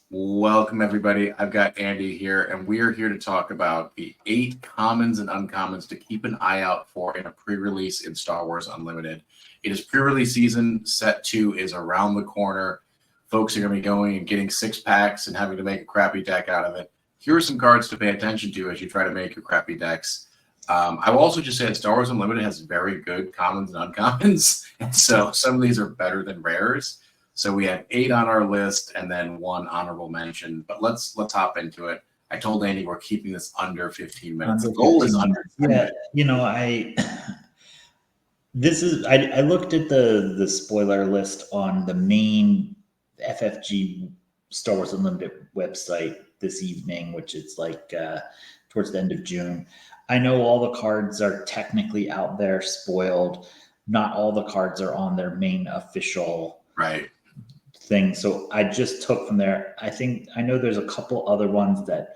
Welcome, everybody. I've got Andy here, and we are here to talk about the 8 commons and uncommons to keep an eye out for in a pre-release in Star Wars Unlimited. It is pre-release season. Set 2 is around the corner. Folks are going to be going and getting 6-packs and having to make a crappy deck out of it. Here are some cards to pay attention to as you try to make your crappy decks. I will also just say that Star Wars Unlimited has very good commons and uncommons, and so some of these are better than rares. So we have 8 on our list and then 1 honorable mention. But let's hop into it. I told Andy we're keeping this under 15 minutes. The goal is under 10 minutes. You know, I looked at the spoiler list on the main FFG Star Wars Unlimited website this evening, which is like towards the end of June. I know all the cards are technically out there spoiled. Not all the cards are on their main official thing. So I just took from there. I know there's a couple other ones that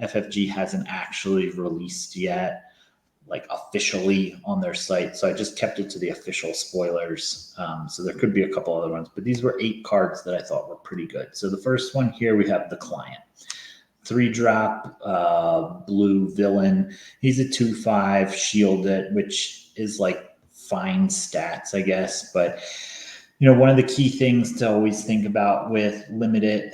FFG hasn't actually released yet, like officially on their site. So I just kept it to the official spoilers. So there could be a couple other ones, but these were 8 cards that I thought were pretty good. So the first one here, we have the Client. 3-drop blue villain. He's a 2/5 shielded, which is like fine stats, I guess. But you know, one of the key things to always think about with limited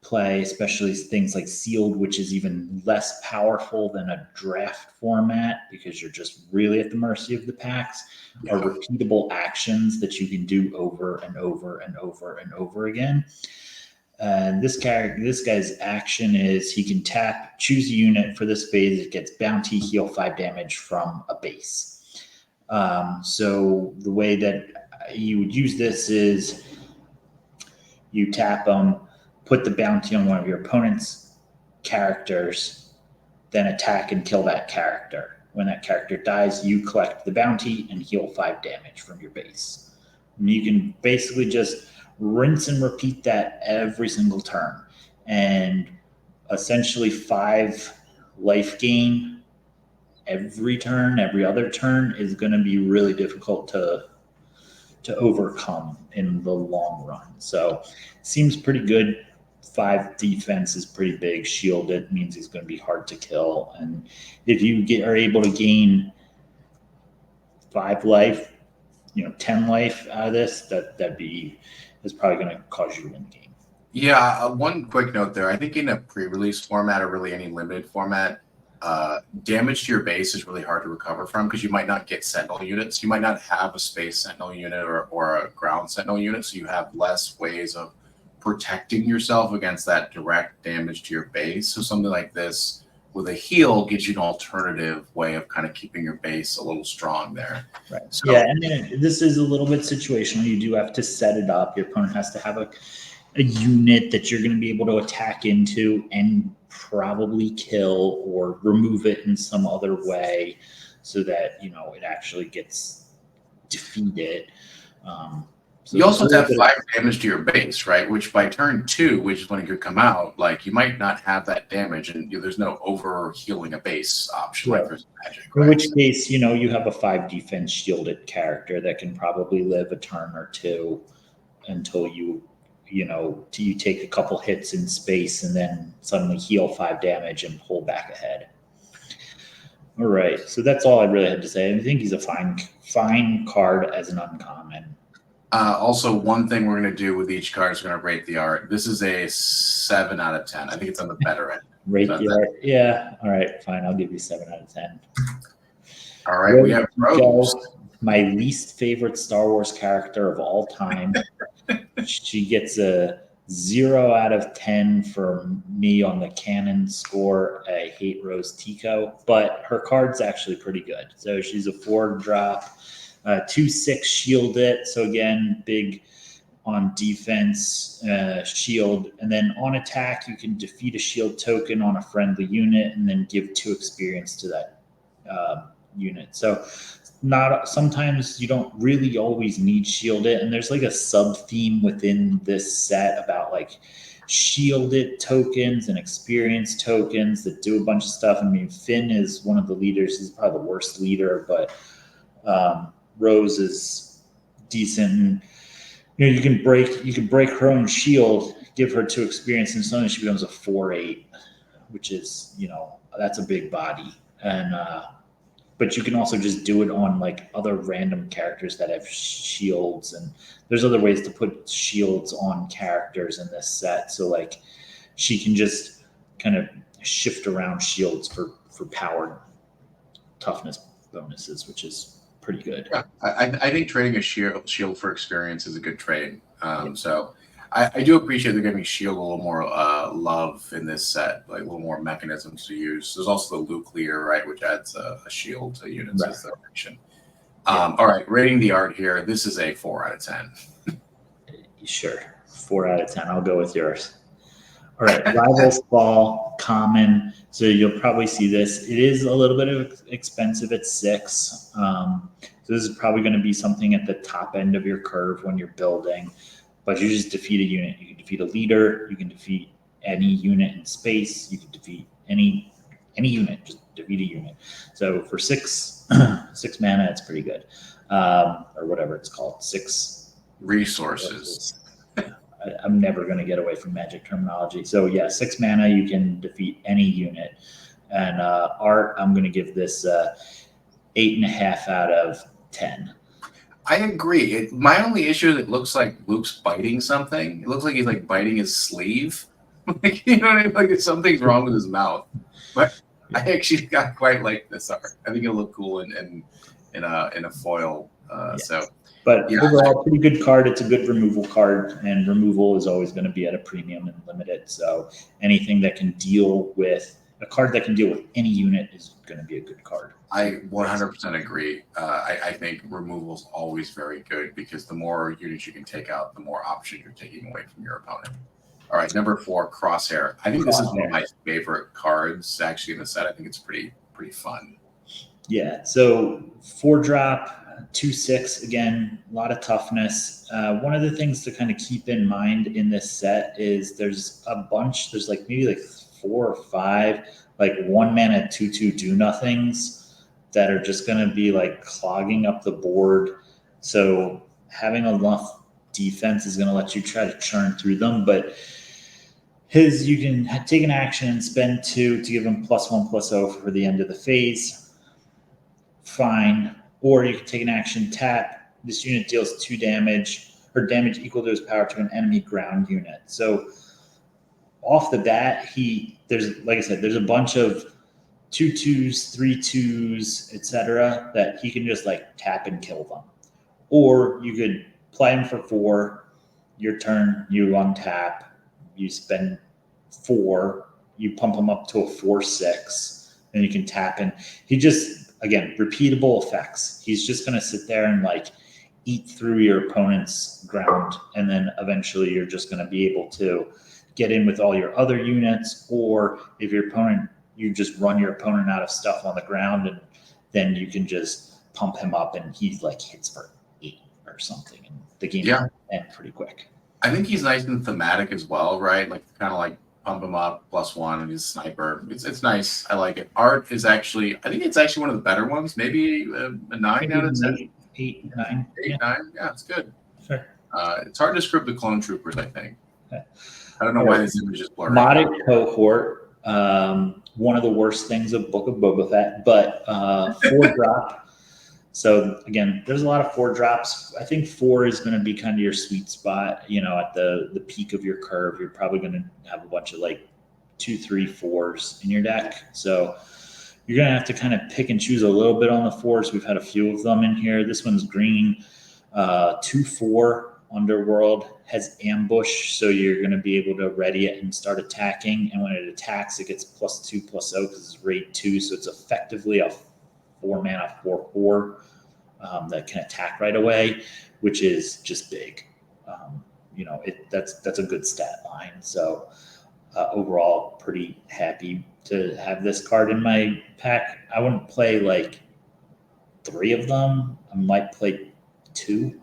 play, especially things like sealed, which is even less powerful than a draft format because you're just really at the mercy of the packs, are repeatable actions that you can do over and over and over and over again. This guy's action is he can tap, choose a unit for this phase. It gets bounty, heal 5 damage from a base. So the way that you would use this is you tap them, put the bounty on one of your opponent's characters, then attack and kill that character. When that character dies, you collect the bounty and heal 5 damage from your base. And you can basically just rinse and repeat that every single turn. And essentially 5 life gain every turn, every other turn is going to be really difficult to overcome in the long run. So seems pretty good. 5 defense is pretty big. Shielded means he's going to be hard to kill. And if you are able to gain 5 life, 10 life out of this, is probably going to cause you to win the game. Yeah, one quick note there. I think in a pre-release format or really any limited format, damage to your base is really hard to recover from because you might not get sentinel units. You might not have a space sentinel unit or a ground sentinel unit, so you have less ways of protecting yourself against that direct damage to your base. So something like this with a heal gives you an alternative way of kind of keeping your base a little strong there. Right. So, yeah, and then this is a little bit situational. You do have to set it up. Your opponent has to have a unit that you're going to be able to attack into and probably kill or remove it in some other way so that it actually gets defeated. So you also have 5 damage to your base, right? Which by turn 2, which is when it could come out, like you might not have that damage, and there's no over healing a base option like there's magic. Right? In which case, you have a 5 defense shielded character that can probably live a turn or 2 until you take a couple hits in space and then suddenly heal 5 damage and pull back ahead. All right, so that's all I really had to say. I think he's a fine card as an uncommon. Also, one thing we're going to do with each card is we're going to rate the art. This is a 7 out of 10. I think it's on the better end. Rate the art? Yeah. All right, fine. I'll give you 7 out of 10. All right, we have Rose. My least favorite Star Wars character of all time. She gets a 0 out of 10 for me on the canon score. I hate Rose Tico, but her card's actually pretty good. So she's a 4-drop, 2/6 shielded. So again, big on defense, shield. And then on attack, you can defeat a shield token on a friendly unit and then give 2 experience to that unit. So sometimes you don't really always need shielded, and there's like a sub theme within this set about like shielded tokens and experience tokens that do a bunch of stuff. I mean, Finn is one of the leaders. He's probably the worst leader, but Rose is decent. And, you can break her own shield, give her 2 experience, and suddenly she becomes a 4/8, which is, that's a big body. And but you can also just do it on like other random characters that have shields, and there's other ways to put shields on characters in this set. So like she can just kind of shift around shields for power toughness bonuses, which is pretty good. Yeah, I think trading a shield for experience is a good trade. So I do appreciate they're giving shield a little more love in this set, like a little more mechanisms to use. There's also the loot clear, right, which adds a shield to units as their action. All right, rating the art here. This is a 4 out of 10. Sure, 4 out of 10. I'll go with yours. All right, Rivals Fall, common. So you'll probably see this. It is a little bit expensive at 6. So this is probably going to be something at the top end of your curve when you're building. But you just defeat a unit. You can defeat a leader. You can defeat any unit in space. You can defeat any unit. Just defeat a unit. So for 6 mana, it's pretty good. Or whatever it's called. 6 resources. I'm never going to get away from Magic terminology. So yeah, 6 mana, you can defeat any unit. And art, I'm going to give this 8.5 out of 10. I agree. My only issue is it looks like Luke's biting something. It looks like he's like biting his sleeve. Like, you know what I mean? Like something's wrong with his mouth. But I actually got quite like this art. I think it'll look cool in a foil. So. But overall, pretty good card. It's a good removal card, and removal is always going to be at a premium and limited. So anything that can deal with a card that can deal with any unit is going to be a good card. I 100% agree. I think removal is always very good because the more units you can take out, the more options you're taking away from your opponent. All right, number 4, Crosshair. I think this is one of my favorite cards actually in the set. I think it's pretty fun. Yeah. So 4-drop. 2/6, again, a lot of toughness. One of the things to kind of keep in mind in this set is there's like maybe like 4 or 5 like 1 mana 2/2 do nothings that are just going to be like clogging up the board. So having enough defense is going to let you try to churn through them. But you can take an action and spend 2 to give him +1/+0 for the end of the phase. Fine. Or you can take an action, tap. This unit deals 2 damage, or damage equal to his power to an enemy ground unit. So off the bat, there's like I said, there's a bunch of 2/2s, 3/2s, etc. that he can just like tap and kill them. Or you could play him for 4. Your turn, you untap, you spend 4, you pump him up to a 4/6, and you can tap in. He just, again, repeatable effects. He's just going to sit there and like eat through your opponent's ground. And then eventually you're just going to be able to get in with all your other units. Or if your opponent, you just run your opponent out of stuff on the ground, and then you can just pump him up and he like hits for 8 or something. And the game will end pretty quick. I think he's nice and thematic as well, right? Like kind of like pump him up +1 and he's a sniper. It's nice. I like it. Art is actually, I think it's actually one of the better ones. Maybe a 9 out of 10. 8, 9. 8, 9. Yeah, it's good. Sure. It's hard to script the clone troopers, I think. Okay. I don't know why this image is blurry. Modded Cohort. One of the worst things of Book of Boba Fett, but 4-drop. So again, there's a lot of 4-drops. I think 4 is going to be kind of your sweet spot. At the peak of your curve, you're probably going to have a bunch of like 2, 3, 4s in your deck. So you're going to have to kind of pick and choose a little bit on the 4s. We've had a few of them in here. This one's green. 2/4 Underworld has ambush, so you're going to be able to ready it and start attacking. And when it attacks, it gets +2/+0 because it's raid 2, so it's effectively a 4 mana 4/4 that can attack right away, which is just big. That's a good stat line. So overall, pretty happy to have this card in my pack. I wouldn't play like 3 of them. I might play 2,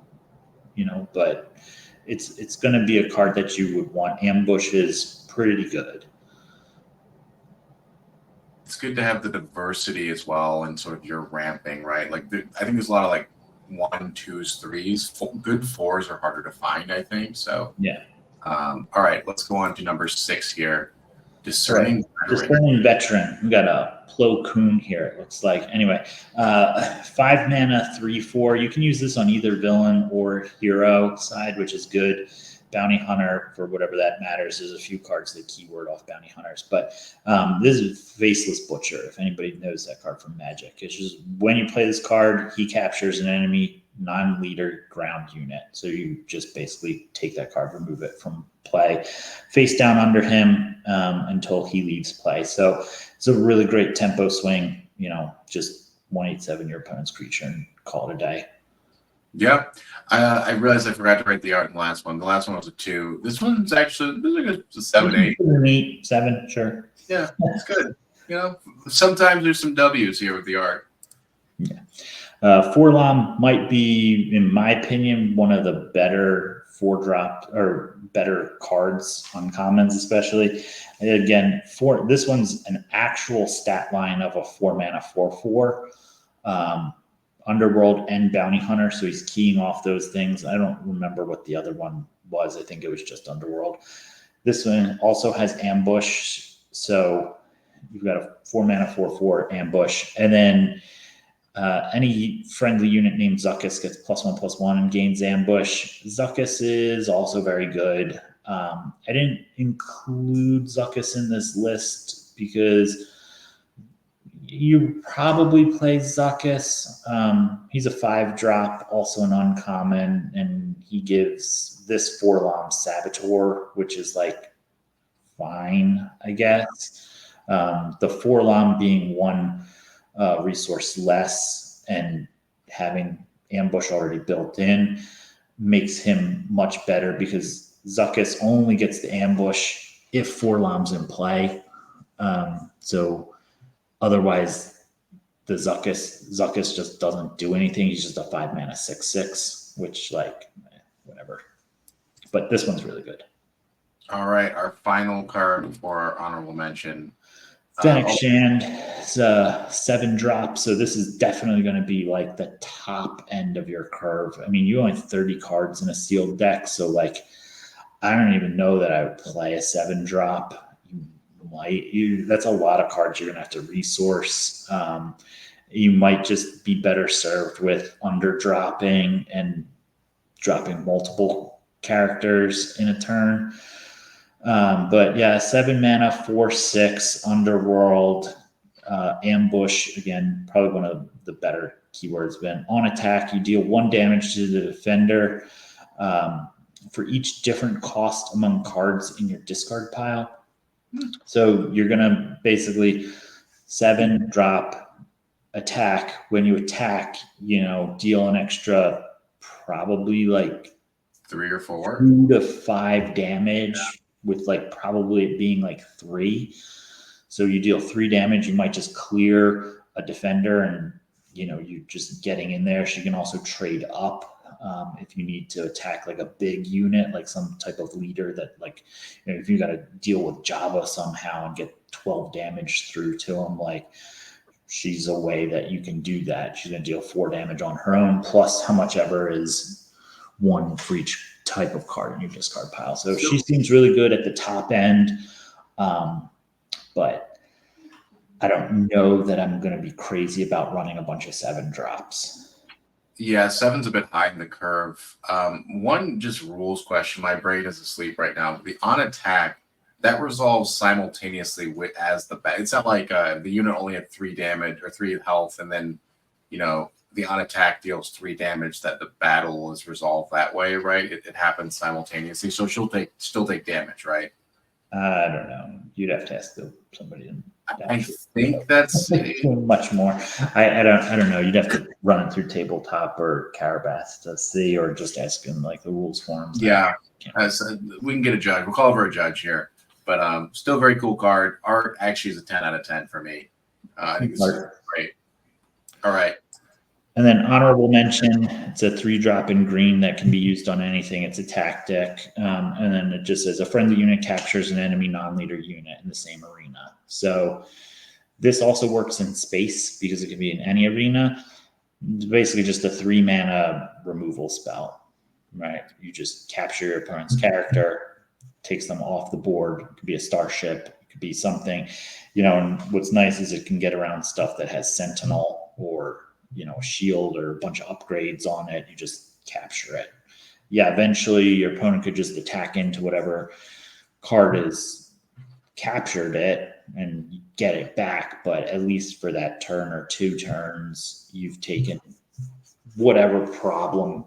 but it's going to be a card that you would want. Ambush is pretty good. It's good to have the diversity as well and sort of your ramping, right? Like I think there's a lot of like 1, 2s, 3s. Good 4s are harder to find, I think. So yeah, All right, let's go on to number 6 here. Discerning Veteran. Discerning Veteran. We got a Plo Koon here, it looks like. Anyway, 5 mana, 3/4. You can use this on either villain or hero side, which is good. Bounty Hunter, for whatever that matters. There's a few cards that keyword off Bounty Hunters, but this is Faceless Butcher, if anybody knows that card from Magic. It's just when you play this card, he captures an enemy non-leader ground unit. So you just basically take that card, remove it from play, face down under him until he leaves play. So it's a really great tempo swing, just 1/8/7 your opponent's creature and call it a day. Yeah, I realized I forgot to write the art in the last one. The last one was a 2. This one's actually like a 7/8. 8, 7, sure. Yeah, it's good. Sometimes there's some W's here with the art. Yeah. Four-LOM might be, in my opinion, one of the better 4-drop or better cards on commons, especially. Again, this one's an actual stat line of a 4 mana 4/4. Underworld and Bounty Hunter, so he's keying off those things. I don't remember what the other one was. I think it was just Underworld. This one also has Ambush, so you've got a 4 mana 4/4 Ambush, and then any friendly unit named Zuckuss gets +1/+1 and gains Ambush. Zuckuss is also very good. I didn't include Zuckuss in this list because you probably play Zuckuss. He's a 5-drop, also an uncommon, and he gives this 4-LOM Saboteur, which is like fine, I guess. The 4-LOM being 1 resource less and having Ambush already built in makes him much better because Zuckuss only gets the Ambush if 4-LOM's in play. So otherwise, the Zuckuss just doesn't do anything. He's just a 5 mana 6/6, which whatever. But this one's really good. All right, our final card for our honorable mention. Fennec Shand is a 7-drop, so this is definitely going to be like the top end of your curve. I mean, you only have 30 cards in a sealed deck, so I don't even know that I would play a 7-drop. That's a lot of cards you're gonna have to resource. You might just be better served with underdropping and dropping multiple characters in a turn. But yeah, 7 mana 4/6 Underworld Ambush, again, probably one of the better keywords. Been on attack, you deal 1 damage to the defender for each different cost among cards in your discard pile. So you're going to basically 7-drop attack. When you attack, deal an extra probably 3 or 4, 2 to 5 damage, with probably it being 3. So you deal 3 damage. You might just clear a defender and, you're just getting in there. She can also trade up. If you need to attack a big unit, some type of leader that if you got to deal with Jabba somehow and get 12 damage through to him, she's a way that you can do that. She's going to deal 4 damage on her own, plus how much ever is 1 for each type of card in your discard pile. So she seems really good at the top end, but I don't know that I'm going to be crazy about running a bunch of 7-drops. Yeah, 7's a bit high in the curve. One just rules question. My brain is asleep right now. The on attack, that resolves simultaneously as the bat. It's not like the unit only had 3 damage or 3 health, and then the on attack deals 3 damage. That the battle is resolved that way, right? It happens simultaneously, so she'll still take damage, right? I don't know. You'd have to ask somebody. I think that's much more. I don't know. You'd have to run it through tabletop or Carabath to see, or just ask in the rules forums. Yeah, we can get a judge. We'll call over a judge here, but still very cool card. Art actually is a 10 out of 10 for me. I think it's great. All right. And then honorable mention, it's a 3-drop in green that can be used on anything. It's a tactic. And then it just says a friendly unit captures an enemy non-leader unit in the same arena. So this also works in space because it can be in any arena. It's basically just a 3-mana removal spell, right? You just capture your opponent's character, takes them off the board. It could be a starship, it could be something, you know. And what's nice is it can get around stuff that has Sentinel or, you know, shield or a bunch of upgrades on it. You just capture it. Yeah, eventually your opponent could just attack into whatever card is captured it and get it back. But at least for that turn or 2 turns, you've taken whatever problem,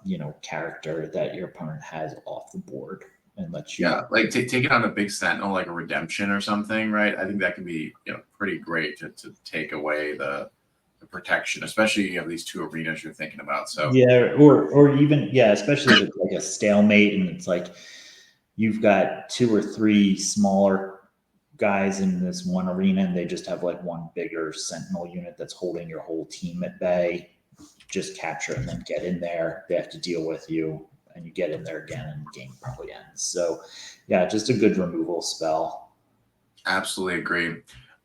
you know, character that your opponent has off the board and let you. Yeah, like taking on a big Sentinel, like a redemption or something, right? I think that can be, you know, pretty great to take away the protection, especially if you have these 2 arenas you're thinking about. So yeah, or even, yeah, especially if it's like a stalemate and it's like you've got 2 or 3 smaller guys in this one arena and they just have like one bigger Sentinel unit that's holding your whole team at bay. Just capture it and then get in there. They have to deal with you and you get in there again and the game probably ends. So yeah, just a good removal spell. absolutely agree.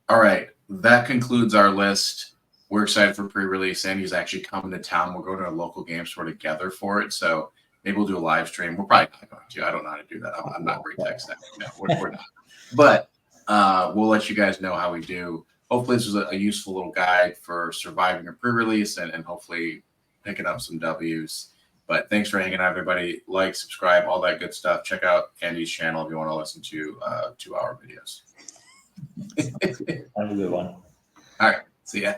All right, that concludes our list. We're excited for pre-release. Andy's actually coming to town. We're going to a local game store together for it. So maybe we'll do a live stream. We're probably not going to. I don't know how to do that. I'm not great tech savvy. No, we're not. But we'll let you guys know how we do. Hopefully this was a useful little guide for surviving a pre-release and hopefully picking up some W's. But thanks for hanging out, everybody. Like, subscribe, all that good stuff. Check out Andy's channel if you want to listen to 2-hour videos. Have a good one. All right. See ya.